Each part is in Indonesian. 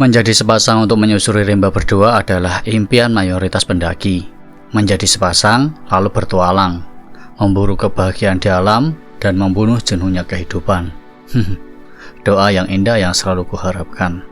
Menjadi sepasang untuk menyusuri rimba berdua adalah impian mayoritas pendaki. Menjadi sepasang, lalu bertualang, memburu kebahagiaan di alam, dan membunuh jenuhnya kehidupan. Doa yang indah yang selalu kuharapkan.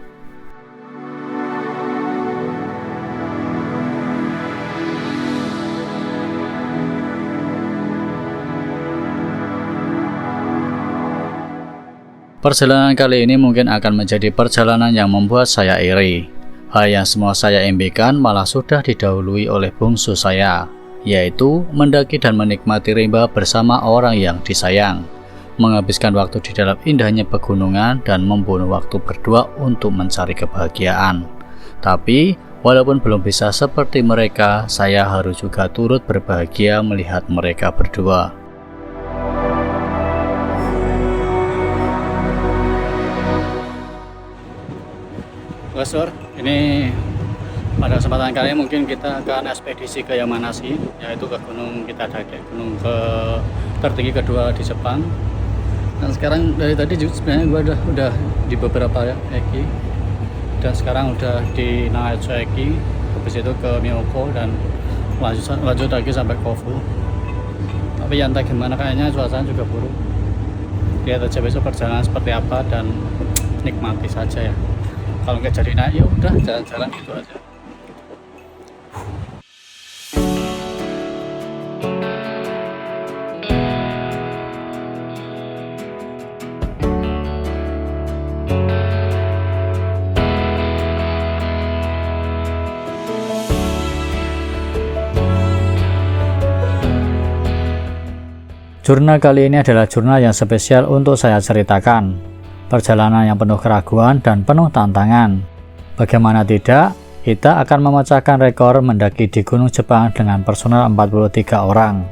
Perjalanan kali ini mungkin akan menjadi perjalanan yang membuat saya iri. Hal yang semua saya impikan malah sudah didahului oleh bungsu saya, yaitu mendaki dan menikmati rimba bersama orang yang disayang, menghabiskan waktu di dalam indahnya pegunungan dan membunuh waktu berdua untuk mencari kebahagiaan. Tapi, walaupun belum bisa seperti mereka, saya harus juga turut berbahagia melihat mereka berdua. Oke Lur, ini pada kesempatan kali ini mungkin kita akan ekspedisi ke Yamanashi, yaitu ke Gunung Kitadake, gunung tertinggi kedua di Jepang. Dan sekarang dari tadi sebenarnya gue udah di beberapa eki, dan sekarang udah di Nagacho Eki, habis itu ke Miyoko dan lanjut lagi sampai Kofu. Tapi ya entah gimana, kayaknya cuacanya juga buruk. Lihat aja besok perjalanan seperti apa dan nikmati saja ya. Kalau nggak jadi naik, ya udah jalan-jalan gitu aja. Jurnal kali ini adalah jurnal yang spesial untuk saya ceritakan. Perjalanan yang penuh keraguan dan penuh tantangan. Bagaimana tidak, kita akan memecahkan rekor mendaki di Gunung Jepang dengan personel 43 orang.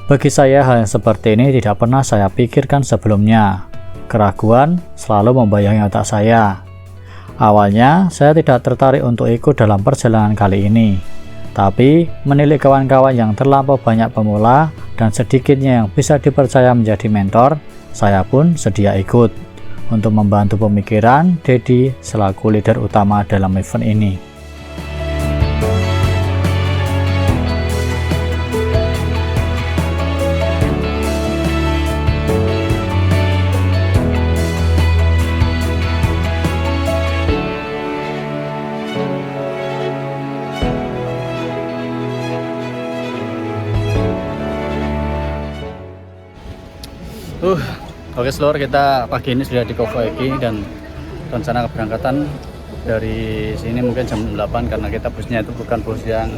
Bagi saya, hal yang seperti ini tidak pernah saya pikirkan sebelumnya. Keraguan selalu membayangi otak saya. Awalnya, saya tidak tertarik untuk ikut dalam perjalanan kali ini. Tapi, menilik kawan-kawan yang terlampau banyak pemula dan sedikitnya yang bisa dipercaya menjadi mentor, saya pun sedia ikut untuk membantu pemikiran Dedi selaku leader utama dalam event ini. Oke Lur, kita pagi ini sudah di Kofu Eki dan rencana keberangkatan dari sini mungkin jam 8 karena kita busnya itu bukan bus yang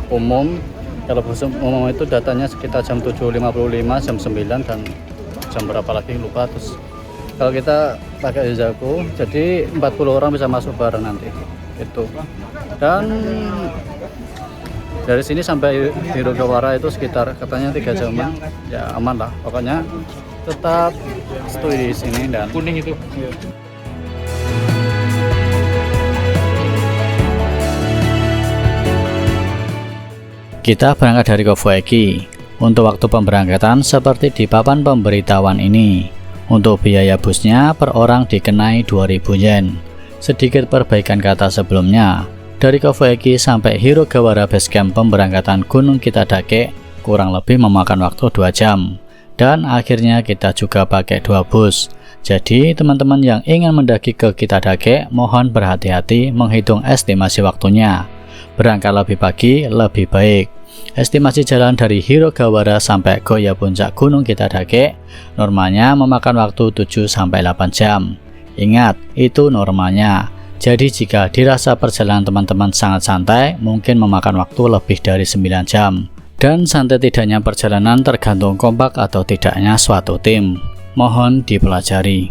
umum. Kalau bus umum itu datanya sekitar jam 7.55, jam 9 dan jam berapa lagi lupa. Terus kalau kita pakai Izaku, jadi 40 orang bisa masuk bareng nanti itu. Dan dari sini sampai Hirogawara itu sekitar katanya 3 jaman, ya aman lah pokoknya. Tetap stay di sini dan kuning itu. Kita berangkat dari Kofu Eki. Untuk waktu pemberangkatan seperti di papan pemberitahuan ini. Untuk biaya busnya per orang dikenai 2.000 yen. Sedikit perbaikan kata sebelumnya. Dari Kofu Eki sampai Hirogawara Base Camp pemberangkatan Gunung Kitadake kurang lebih memakan waktu 2 jam. Dan akhirnya kita juga pakai 2 bus. Jadi teman-teman yang ingin mendaki ke Kitadake mohon berhati-hati menghitung estimasi waktunya. Berangkat lebih pagi lebih baik. Estimasi jalan dari Hirogawara sampai Goya Puncak Gunung Kitadake normalnya memakan waktu 7-8 jam. Ingat, itu normalnya. Jadi jika dirasa perjalanan teman-teman sangat santai, mungkin memakan waktu lebih dari 9 jam. Dan santai tidaknya perjalanan tergantung kompak atau tidaknya suatu tim. Mohon dipelajari.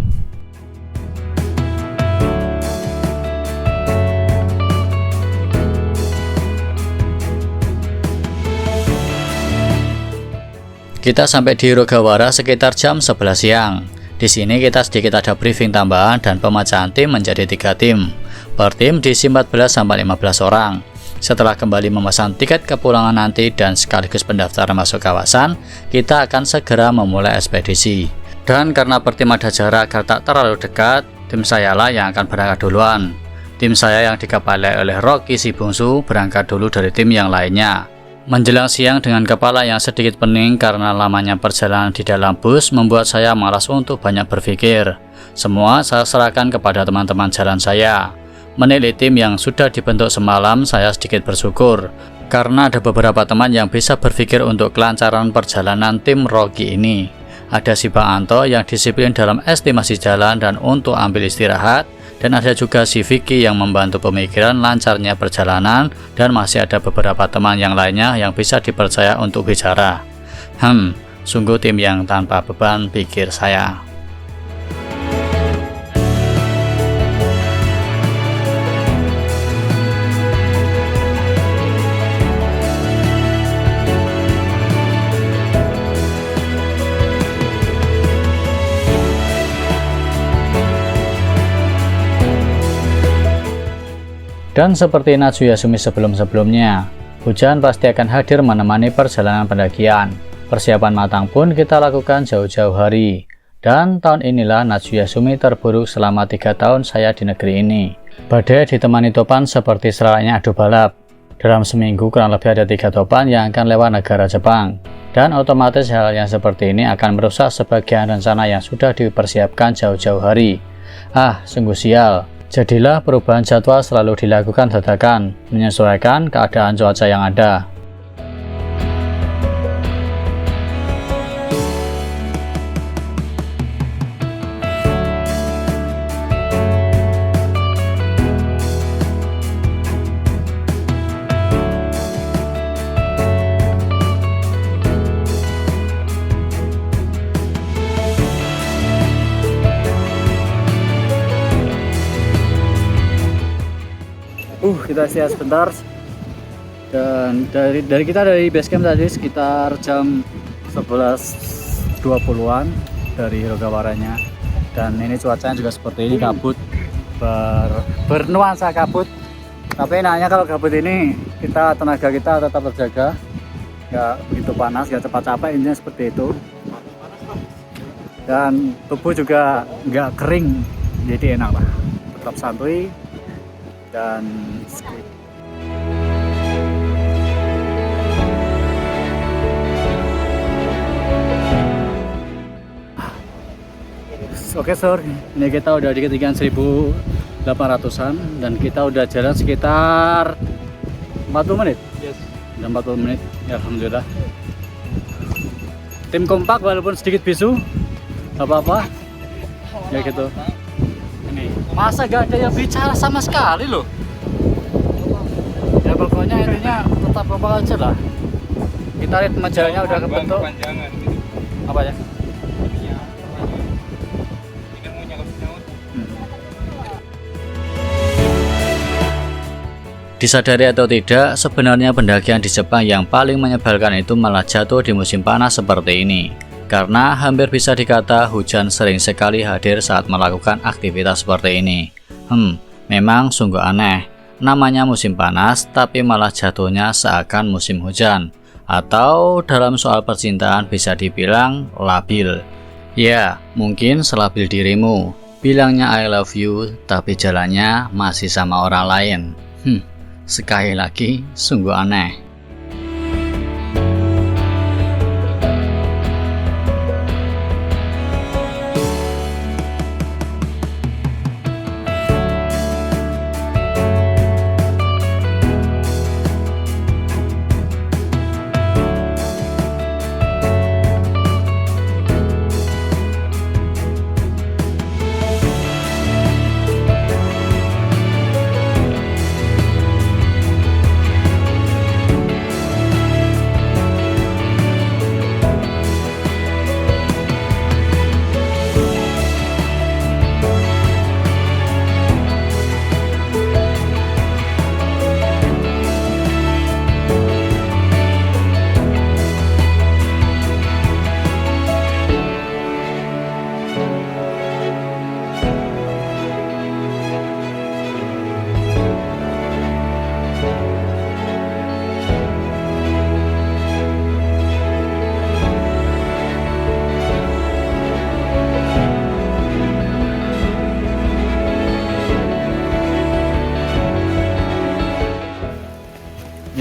Kita sampai di Hirogawara sekitar jam 11 siang. Di sini kita sedikit ada briefing tambahan dan pemecahan tim menjadi 3 tim. Per tim diisi 14-15 orang. Setelah kembali memesan tiket kepulangan nanti dan sekaligus pendaftaran masuk kawasan, kita akan segera memulai ekspedisi. Dan karena per tim ada jarak agar tak terlalu dekat, tim saya lah yang akan berangkat duluan. Tim saya yang dikepalai oleh Rocky si bungsu berangkat dulu dari tim yang lainnya. Menjelang siang dengan kepala yang sedikit pening karena lamanya perjalanan di dalam bus membuat saya malas untuk banyak berpikir. Semua saya serahkan kepada teman-teman jalan saya. Menilai tim yang sudah dibentuk semalam, saya sedikit bersyukur karena ada beberapa teman yang bisa berpikir untuk kelancaran perjalanan tim Rocky ini. Ada si Bang Anto yang disiplin dalam estimasi jalan dan untuk ambil istirahat, dan ada juga si Vicky yang membantu pemikiran lancarnya perjalanan, dan masih ada beberapa teman yang lainnya yang bisa dipercaya untuk bicara. Sungguh tim yang tanpa beban pikir saya. Dan seperti Natsuya Sumi sebelum-sebelumnya, hujan pasti akan hadir menemani perjalanan pendakian. Persiapan matang pun kita lakukan jauh-jauh hari. Dan tahun inilah Natsuya Sumi terburuk selama 3 tahun saya di negeri ini. Badai ditemani topan seperti selayaknya adu balap. Dalam seminggu kurang lebih ada 3 topan yang akan lewat negara Jepang. Dan otomatis hal yang seperti ini akan merusak sebagian rencana yang sudah dipersiapkan jauh-jauh hari. Sungguh sial. Jadilah perubahan jadwal selalu dilakukan dadakan, menyesuaikan keadaan cuaca yang ada. Kita istirahat sebentar, dan dari base camp tadi sekitar jam 11.20-an dari Hirogawaranya, dan ini cuacanya juga seperti ini, kabut, bernuansa kabut. Tapi enaknya kalau kabut ini tenaga kita tetap terjaga, nggak begitu panas, nggak cepat capek, intinya seperti itu. Dan tubuh juga nggak kering, jadi enak lah, tetap santuy dan skip. Oke Sor, ini kita udah di ketinggian 1800-an dan kita udah jalan sekitar 40 menit. Yes. Udah 40 menit, ya alhamdulillah. Tim kompak walaupun sedikit bisu, gak apa-apa. Ya gitu. Masa gak ada yang bicara sama sekali loh. Ya pokoknya intinya tetap kompak aja lah. Kita lihat majalahnya udah kebentuk. Apa ya? Disadari atau tidak, sebenarnya pendakian di Jepang yang paling menyebalkan itu malah jatuh di musim panas seperti ini. Karena hampir bisa dikata hujan sering sekali hadir saat melakukan aktivitas seperti ini. Memang sungguh aneh. Namanya musim panas, tapi malah jatuhnya seakan musim hujan. Atau dalam soal percintaan bisa dibilang labil. Ya, mungkin selabil dirimu. Bilangnya I love you, tapi jalannya masih sama orang lain. Sekali lagi, sungguh aneh.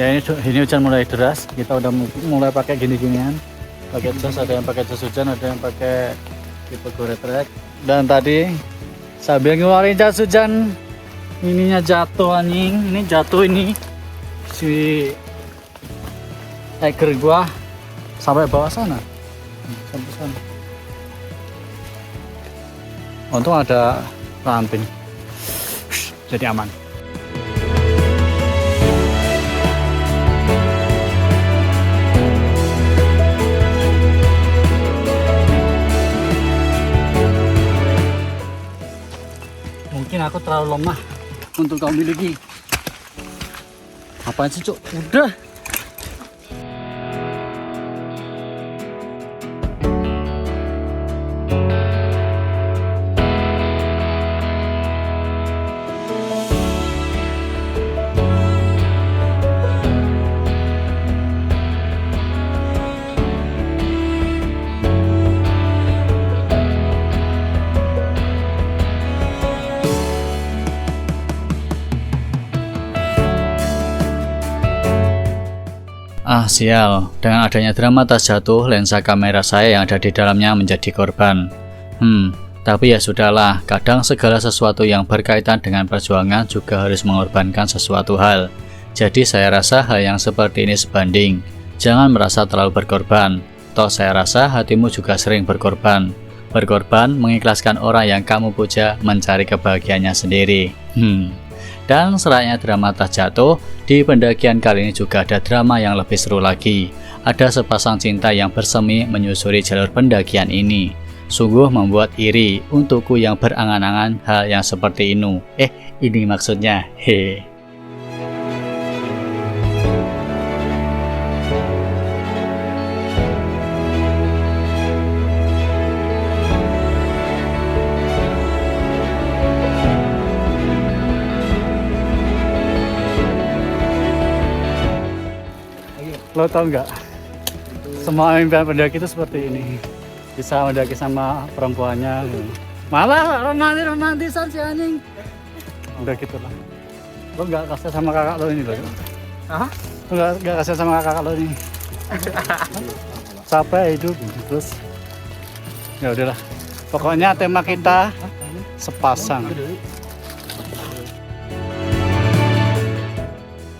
Ya ini hujan mulai deras, kita udah mulai pakai gini-ginian, pakai jas, ada yang pakai jas hujan, ada yang pakai tipe goretrek. Dan tadi sambil ngeluarin jas hujan, ininya jatuh anjing, ini jatuh ini si tiger gua sampai bawah sana, sampai sana. Untung ada ramping, jadi aman. Mungkin aku terlalu lemah untuk kau miliki. Apaan sih, Cuk? Udah. Ah sial, dengan adanya drama tas jatuh, lensa kamera saya yang ada di dalamnya menjadi korban. Tapi ya sudahlah, kadang segala sesuatu yang berkaitan dengan perjuangan juga harus mengorbankan sesuatu hal. Jadi saya rasa hal yang seperti ini sebanding. Jangan merasa terlalu berkorban. Toh saya rasa hatimu juga sering berkorban. Berkorban mengikhlaskan orang yang kamu puja mencari kebahagiaannya sendiri. Dan selainnya drama tas jatuh, di pendakian kali ini juga ada drama yang lebih seru lagi. Ada sepasang cinta yang bersemi menyusuri jalur pendakian ini. Sungguh membuat iri untukku yang berangan-angan hal yang seperti ini. Ini maksudnya, Lo tau nggak? Semua impian pendaki itu seperti ini. Bisa mendaki sama perempuannya. Malah romantisan si anjing. Udah gitu lah. Lo nggak kasih sama kakak lo ini loh. Hah? Lo nggak kasih sama kakak lo ini. Capek hidup. Terus ya udahlah. Pokoknya tema kita sepasang.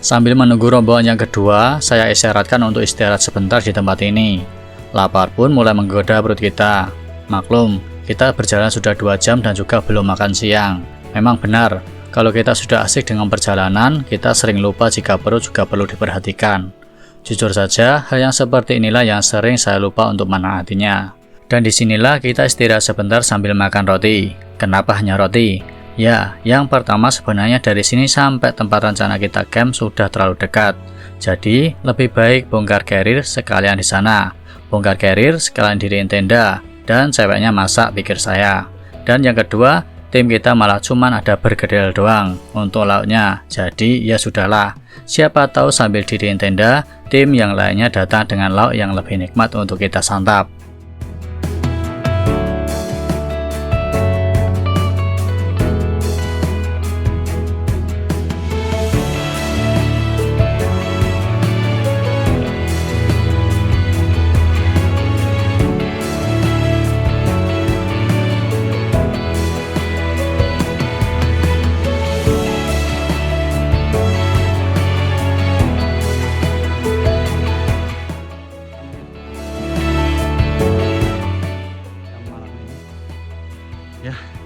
Sambil menunggu rombongan yang kedua, saya isyaratkan untuk istirahat sebentar di tempat ini. Lapar pun mulai menggoda perut kita. Maklum, kita berjalan sudah 2 jam dan juga belum makan siang. Memang benar, kalau kita sudah asik dengan perjalanan, kita sering lupa jika perut juga perlu diperhatikan. Jujur saja, hal yang seperti inilah yang sering saya lupa untuk menaatinya. Dan disinilah kita istirahat sebentar sambil makan roti. Kenapa hanya roti? Ya, yang pertama sebenarnya dari sini sampai tempat rencana kita camp sudah terlalu dekat. Jadi, lebih baik bongkar carrier sekalian di sana. Bongkar carrier sekalian diriin tenda. Dan ceweknya masak, pikir saya. Dan yang kedua, tim kita malah cuman ada bergedel doang untuk lauknya. Jadi, ya sudahlah. Siapa tahu sambil diriin tenda, tim yang lainnya datang dengan lauk yang lebih nikmat untuk kita santap.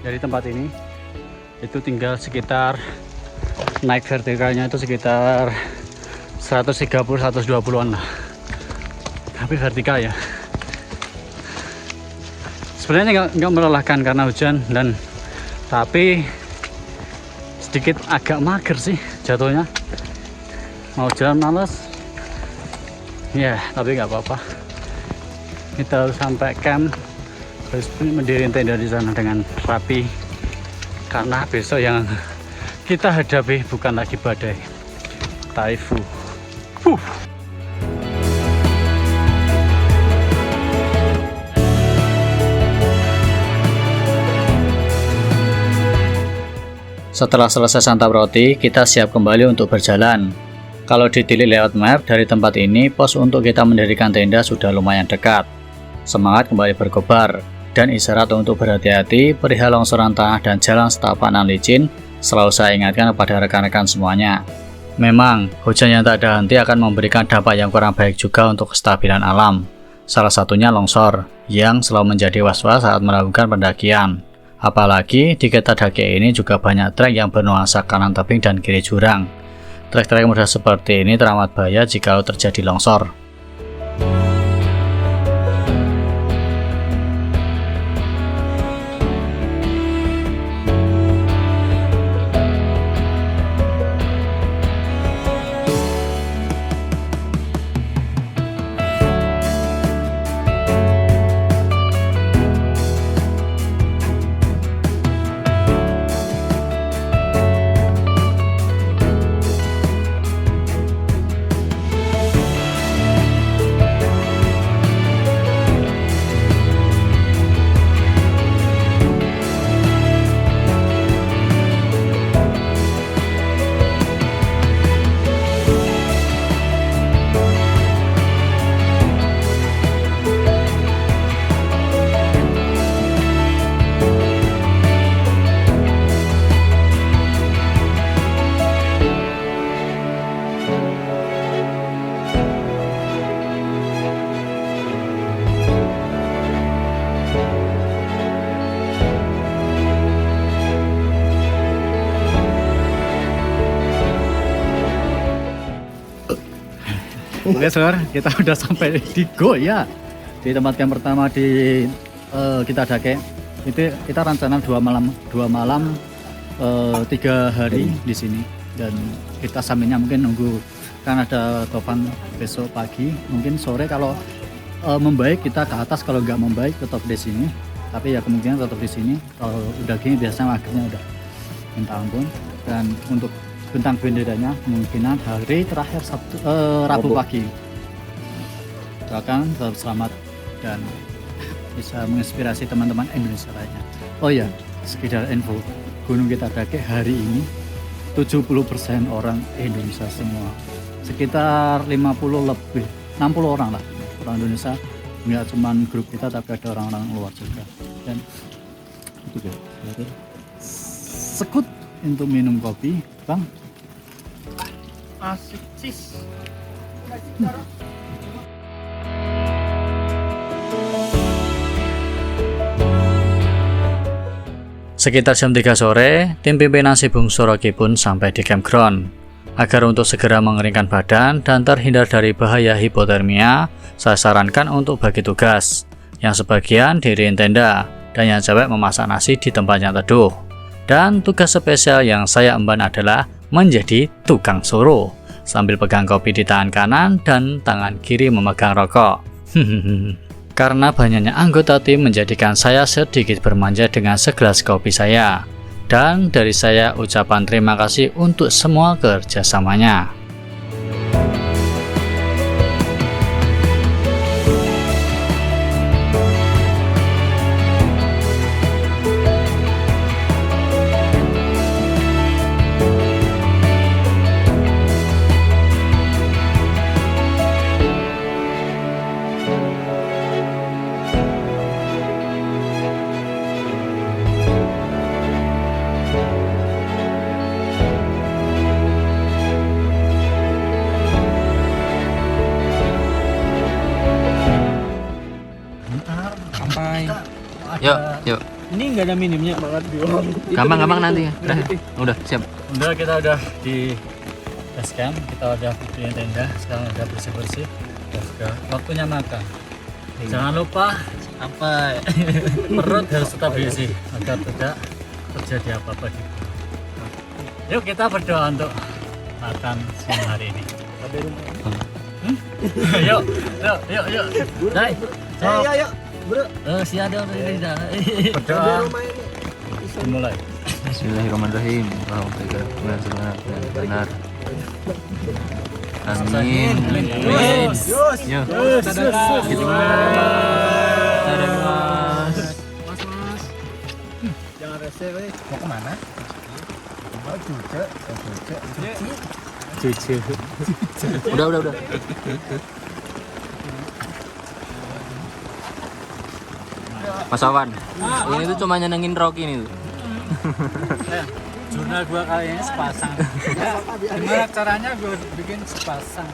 Dari tempat ini itu tinggal sekitar naik vertikalnya itu sekitar 130-120an lah, tapi vertikal ya. Sebenarnya nggak melelahkan karena hujan dan tapi sedikit agak mager sih jatuhnya, mau jalan males ya, tapi nggak apa-apa. Kita harus sampai camp, harus mendirikan tenda di sana dengan rapi karena besok yang kita hadapi bukan lagi badai, typhoon. Setelah selesai santap roti, kita siap kembali untuk berjalan. Kalau ditilik lewat map, dari tempat ini pos untuk kita mendirikan tenda sudah lumayan dekat. Semangat kembali berkobar, dan isyarat untuk berhati-hati perihal longsoran tanah dan jalan setapak nan licin selalu saya ingatkan kepada rekan-rekan semuanya. Memang, hujan yang tak ada henti akan memberikan dampak yang kurang baik juga untuk kestabilan alam. Salah satunya longsor, yang selalu menjadi was-was saat melakukan pendakian. Apalagi di Ketadake ini juga banyak trek yang bernuansa kanan tebing dan kiri jurang. Trek-trek mudah seperti ini teramat bahaya jika terjadi longsor. Oke Sor, kita udah sampai di Goya, di tempat yang pertama di Ketadake. Itu kita rencana 2 malam 3 hari di sini, dan kita sampingnya mungkin nunggu kan ada topan besok pagi, mungkin sore kalau membaik kita ke atas, kalau nggak membaik tetap di sini. Tapi ya kemungkinan tetap di sini. Kalau udah gini biasanya akhirnya udah minta ampun. Dan untuk bentang benderanya kemungkinan hari terakhir Rabu pagi. Doakan tetap selamat dan bisa menginspirasi teman-teman Indonesia lainnya. Oh ya, sekedar info, Gunung Ketadake hari ini 70% orang Indonesia semua. Sekitar 50 lebih, 60 orang lah orang Indonesia. Nggak cuma grup kita tapi ada orang-orang luar juga. Dan itu deh. Sekut untuk minum kopi, Bang. Asik cis. Sekitar jam 3 sore, tim pimpinan si Bung Soroki pun sampai di campground. Agar untuk segera mengeringkan badan dan terhindar dari bahaya hipotermia, saya sarankan untuk bagi tugas. Yang sebagian diriin tenda, dan yang cewek memasak nasi di tempat yang teduh. Dan tugas spesial yang saya emban adalah menjadi tukang soro, sambil pegang kopi di tangan kanan dan tangan kiri memegang rokok. Karena banyaknya anggota tim menjadikan saya sedikit bermanja dengan segelas kopi saya. Dan dari saya ucapan terima kasih untuk semua kerjasamanya. Yuk. Ini nggak ada minimnya banget doang. Gampang nanti. Udah siap. Udah, kita udah di base camp, kita udah bikin tenda, sekarang udah bersih-bersih. Udah waktunya makan. Jangan lupa Apa? perut harus tetap diisi agar tidak terjadi apa-apa di perut. Yuk kita berdoa untuk makan siang hari ini. Yuk. Dai. Ayo, bro. Siap dong dari dah. Berdoa. Dimulai. Bismillahirrahmanirrahim. Benar. Amin. Yuk. Mas. Jangan rese, weh. Mau kemana? Mau cucek. Jujur. Udah. Mas Awan, ini tuh cuma nyenengin Rocky nih tuh. Jurnal gua kali ini sepasang. Gimana caranya gua bikin sepasang?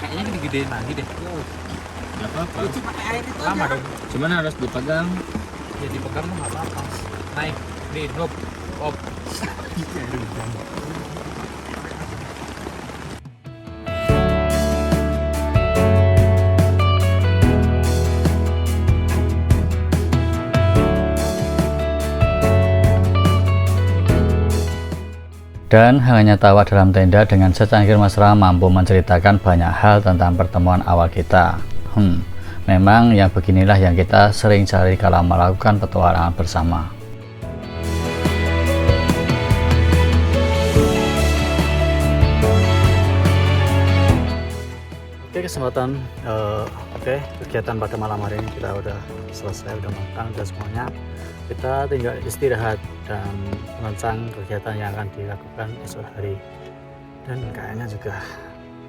Kayaknya gede-gedein lagi deh. Gak apa-apa. Sama dong. Cuman harus dipegang. Ya dipegang mah nggak apa-apa. Naik, di drop, op. Dan hanya tawa dalam tenda dengan secangkir mesra mampu menceritakan banyak hal tentang pertemuan awal kita. Memang yang beginilah yang kita sering cari kalau melakukan petualangan bersama. Kegiatan pada malam hari ini kita udah selesai, udah matang, udah semuanya. Kita tinggal istirahat dan merancang kegiatan yang akan dilakukan esok hari, dan kayaknya juga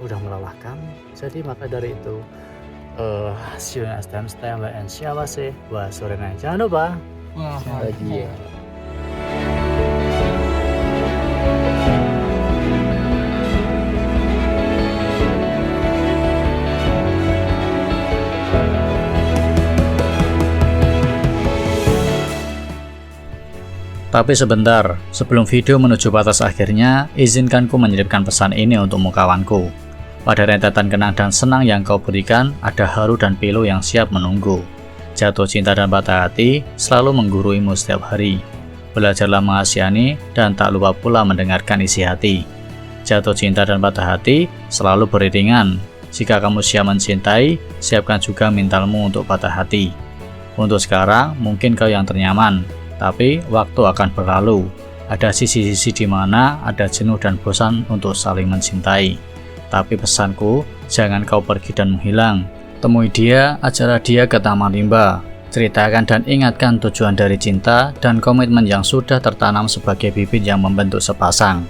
udah melelahkan. Jadi maka dari itu see you next time, stay away and siawase wa sorena. Jangan lupa Bahagia. Tapi sebentar, sebelum video menuju batas akhirnya, izinkan ku menyelipkan pesan ini untukmu kawanku. Pada rentetan kenang dan senang yang kau berikan, ada haru dan pilu yang siap menunggu. Jatuh cinta dan patah hati selalu mengguruimu setiap hari. Belajarlah mengasihani dan tak lupa pula mendengarkan isi hati. Jatuh cinta dan patah hati selalu beriringan. Jika kamu siap mencintai, siapkan juga mentalmu untuk patah hati. Untuk sekarang, mungkin kau yang ternyaman. Tapi waktu akan berlalu. Ada sisi-sisi di mana ada jenuh dan bosan untuk saling mencintai. Tapi pesanku, jangan kau pergi dan menghilang. Temui dia, ajarlah dia ke taman rimba. Ceritakan dan ingatkan tujuan dari cinta dan komitmen yang sudah tertanam sebagai bibit yang membentuk sepasang.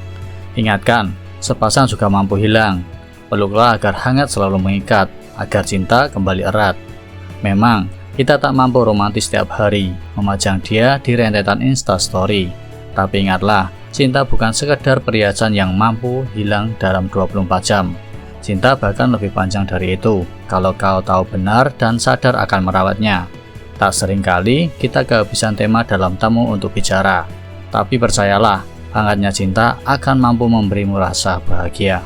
Ingatkan, sepasang juga mampu hilang. Peluklah agar hangat selalu mengikat, agar cinta kembali erat. Memang, kita tak mampu romantis setiap hari, memajang dia di rentetan instastory. Tapi ingatlah, cinta bukan sekedar perhiasan yang mampu hilang dalam 24 jam. Cinta bahkan lebih panjang dari itu, kalau kau tahu benar dan sadar akan merawatnya. Tak seringkali kita kehabisan tema dalam tamu untuk bicara. Tapi percayalah, hangatnya cinta akan mampu memberimu rasa bahagia.